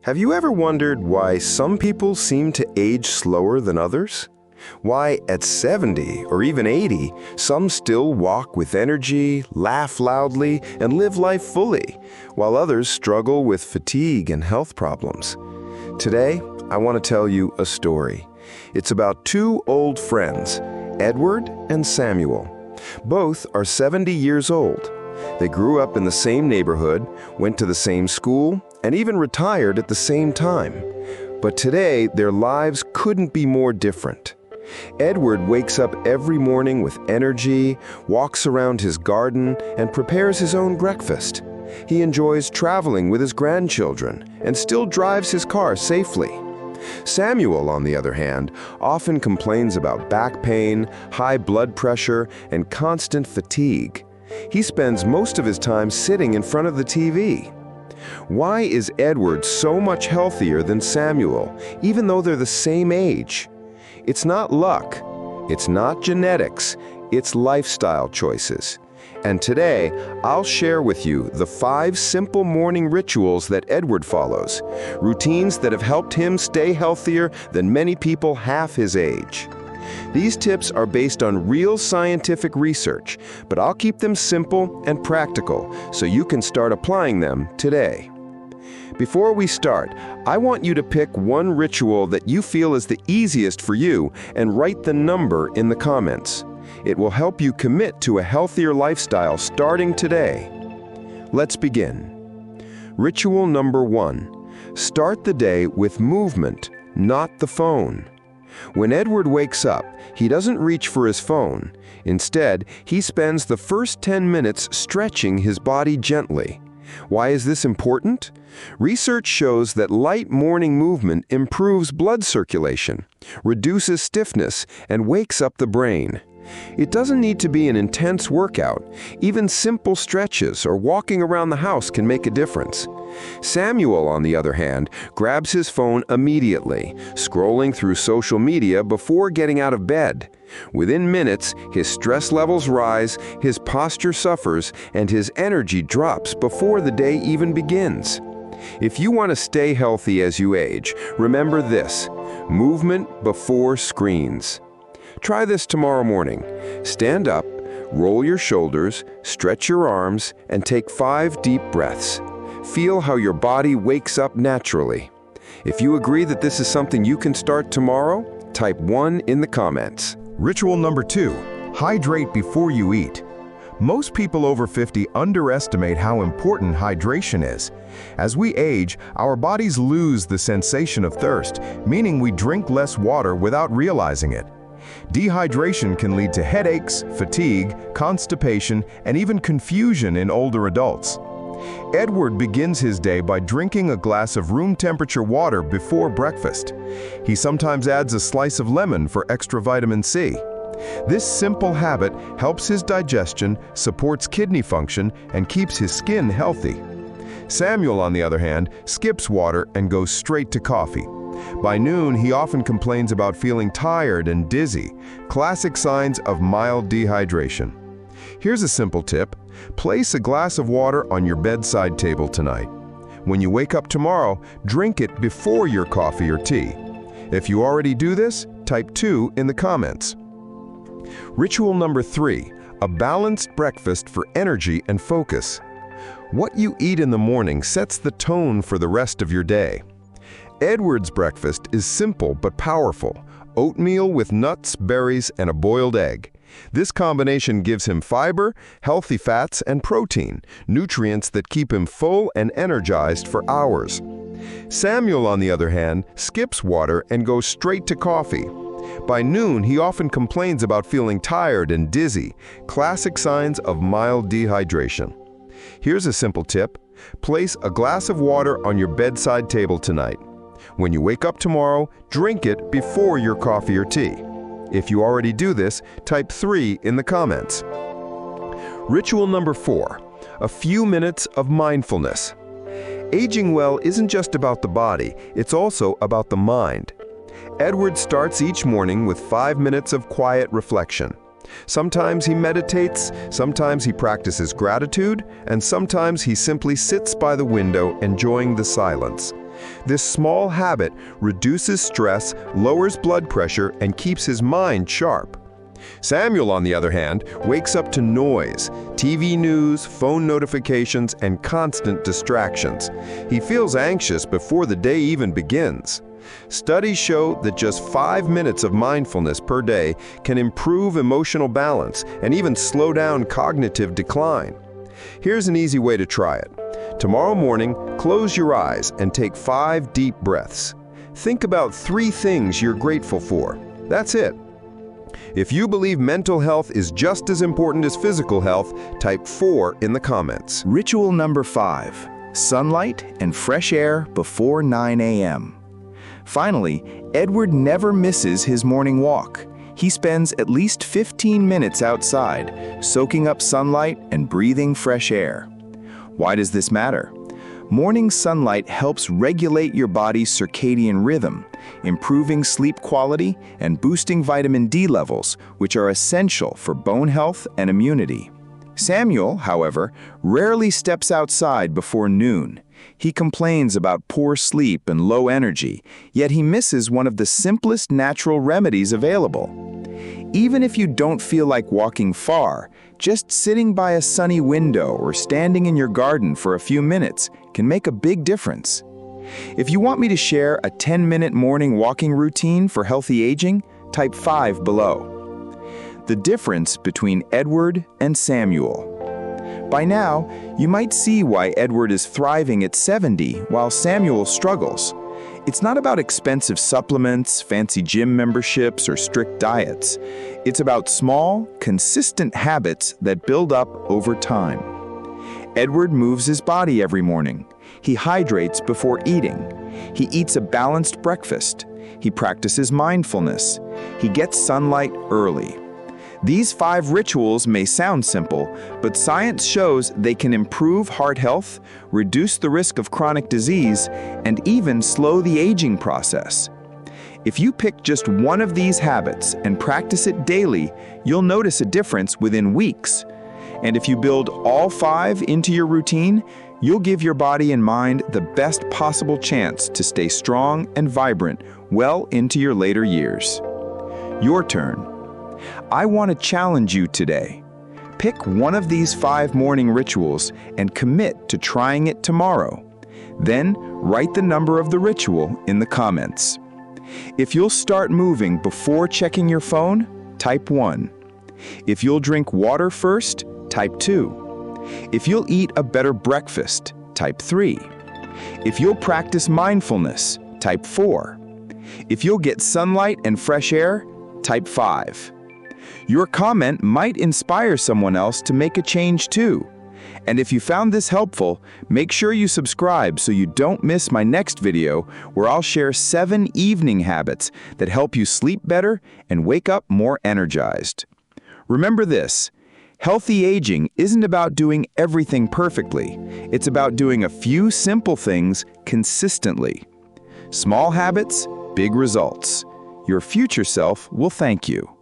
Have you ever wondered why some people seem to age slower than others? Why, at 70 or even 80, some still walk with energy, laugh loudly, and live life fully, while others struggle with fatigue and health problems? Today, I want to tell you a story. It's about two old friends, Edward and Samuel. Both are 70 years old. They grew up in the same neighborhood, went to the same school, and even retired at the same time. But today, their lives couldn't be more different. Edward wakes up every morning with energy, walks around his garden, and prepares his own breakfast. He enjoys traveling with his grandchildren and still drives his car safely. Samuel, on the other hand, often complains about back pain, high blood pressure, and constant fatigue. He spends most of his time sitting in front of the TV. Why is Edward so much healthier than Samuel, even though they're the same age? It's not luck, it's not genetics, it's lifestyle choices. And today, I'll share with you the 5 simple morning rituals that Edward follows, routines that have helped him stay healthier than many people half his age. These tips are based on real scientific research, but I'll keep them simple and practical so you can start applying them today. Before we start, I want you to pick one ritual that you feel is the easiest for you and write the number in the comments. It will help you commit to a healthier lifestyle starting today. Let's begin. Ritual number 1. Start the day with movement, not the phone. When Edward wakes up, he doesn't reach for his phone. Instead, he spends the first 10 minutes stretching his body gently. Why is this important? Research shows that light morning movement improves blood circulation, reduces stiffness, and wakes up the brain. It doesn't need to be an intense workout. Even simple stretches or walking around the house can make a difference. Samuel, on the other hand, grabs his phone immediately, scrolling through social media before getting out of bed. Within minutes, his stress levels rise, his posture suffers, and his energy drops before the day even begins. If you want to stay healthy as you age, remember this: movement before screens. Try this tomorrow morning. Stand up, roll your shoulders, stretch your arms, and take 5 deep breaths. Feel how your body wakes up naturally. If you agree that this is something you can start tomorrow, type 1 in the comments. Ritual number 2. Hydrate before you eat. Most people over 50 underestimate how important hydration is. As we age, our bodies lose the sensation of thirst, meaning we drink less water without realizing it. Dehydration can lead to headaches, fatigue, constipation, and even confusion in older adults. Edward begins his day by drinking a glass of room-temperature water before breakfast. He sometimes adds a slice of lemon for extra vitamin C. This simple habit helps his digestion, supports kidney function, and keeps his skin healthy. Samuel, on the other hand, skips water and goes straight to coffee. By noon, he often complains about feeling tired and dizzy, classic signs of mild dehydration. Here's a simple tip. Place a glass of water on your bedside table tonight. When you wake up tomorrow, drink it before your coffee or tea. If you already do this, type 2 in the comments. Ritual number 3. A balanced breakfast for energy and focus. What you eat in the morning sets the tone for the rest of your day. Edward's breakfast is simple but powerful: oatmeal with nuts, berries, and a boiled egg. This combination gives him fiber, healthy fats, and protein, nutrients that keep him full and energized for hours. Samuel, on the other hand, skips water and goes straight to coffee. By noon, he often complains about feeling tired and dizzy, classic signs of mild dehydration. Here's a simple tip. Place a glass of water on your bedside table tonight. When you wake up tomorrow, drink it before your coffee or tea. If you already do this, type 3 in the comments. Ritual number 4. A few minutes of mindfulness. Aging well isn't just about the body, it's also about the mind. Edward starts each morning with 5 minutes of quiet reflection. Sometimes he meditates, sometimes he practices gratitude, and sometimes he simply sits by the window enjoying the silence. This small habit reduces stress, lowers blood pressure, and keeps his mind sharp. Samuel, on the other hand, wakes up to noise, TV news, phone notifications, and constant distractions. He feels anxious before the day even begins. Studies show that just 5 minutes of mindfulness per day can improve emotional balance and even slow down cognitive decline. Here's an easy way to try it. Tomorrow morning, close your eyes and take 5 deep breaths. Think about 3 things you're grateful for. That's it. If you believe mental health is just as important as physical health, type 4 in the comments. Ritual number 5, sunlight and fresh air before 9 a.m. Finally, Edward never misses his morning walk. He spends at least 15 minutes outside, soaking up sunlight and breathing fresh air. Why does this matter? Morning sunlight helps regulate your body's circadian rhythm, improving sleep quality and boosting vitamin D levels, which are essential for bone health and immunity. Samuel, however, rarely steps outside before noon. He complains about poor sleep and low energy, yet he misses one of the simplest natural remedies available. Even if you don't feel like walking far, just sitting by a sunny window or standing in your garden for a few minutes can make a big difference. If you want me to share a 10-minute morning walking routine for healthy aging, type 5 below. The difference between Edward and Samuel. By now, you might see why Edward is thriving at 70 while Samuel struggles. It's not about expensive supplements, fancy gym memberships, or strict diets. It's about small, consistent habits that build up over time. Edward moves his body every morning. He hydrates before eating. He eats a balanced breakfast. He practices mindfulness. He gets sunlight early. These 5 rituals may sound simple, but science shows they can improve heart health, reduce the risk of chronic disease, and even slow the aging process. If you pick just one of these habits and practice it daily, you'll notice a difference within weeks. And if you build all 5 into your routine, you'll give your body and mind the best possible chance to stay strong and vibrant well into your later years. Your turn. I want to challenge you today. Pick one of these 5 morning rituals and commit to trying it tomorrow. Then write the number of the ritual in the comments. If you'll start moving before checking your phone, type 1. If you'll drink water first, type 2. If you'll eat a better breakfast, type 3. If you'll practice mindfulness, type 4. If you'll get sunlight and fresh air, type 5. Your comment might inspire someone else to make a change too. And if you found this helpful, make sure you subscribe so you don't miss my next video where I'll share 7 evening habits that help you sleep better and wake up more energized. Remember this, healthy aging isn't about doing everything perfectly. It's about doing a few simple things consistently. Small habits, big results. Your future self will thank you.